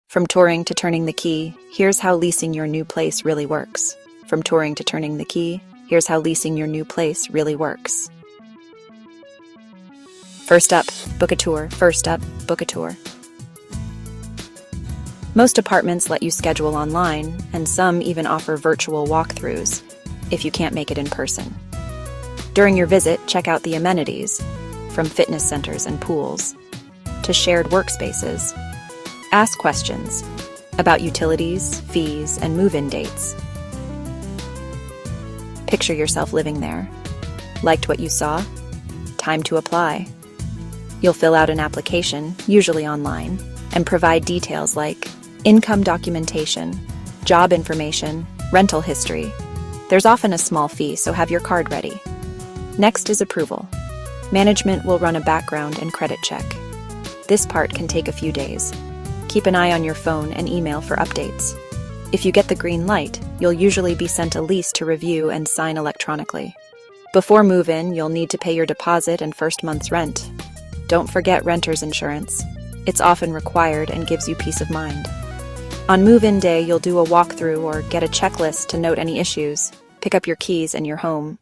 From touring to turning the key, here's how leasing your new place really works. From touring to turning the key, here's how leasing your new place really works. First up, book a tour. First up, book a tour. Most apartments let you schedule online, and some even offer virtual walkthroughs if you can't make it in person. During your visit, check out the amenities, from fitness centers and pools to shared workspaces. Ask questions about utilities, fees, and move-in dates. Picture yourself living there. Liked what you saw? Time to apply. You'll fill out an application, usually online, and provide details like income documentation, job information, rental history. There's often a small fee, so have your card ready. Next is approval. Management will run a background and credit check. This part can take a few days. Keep an eye on your phone and email for updates. If you get the green light, you'll usually be sent a lease to review and sign electronically. Before move-in, you'll need to pay your deposit and first month's rent. Don't forget renter's insurance. It's often required and gives you peace of mind. On move-in day, you'll do a walkthrough or get a checklist to note any issues. Pick up your keys and your home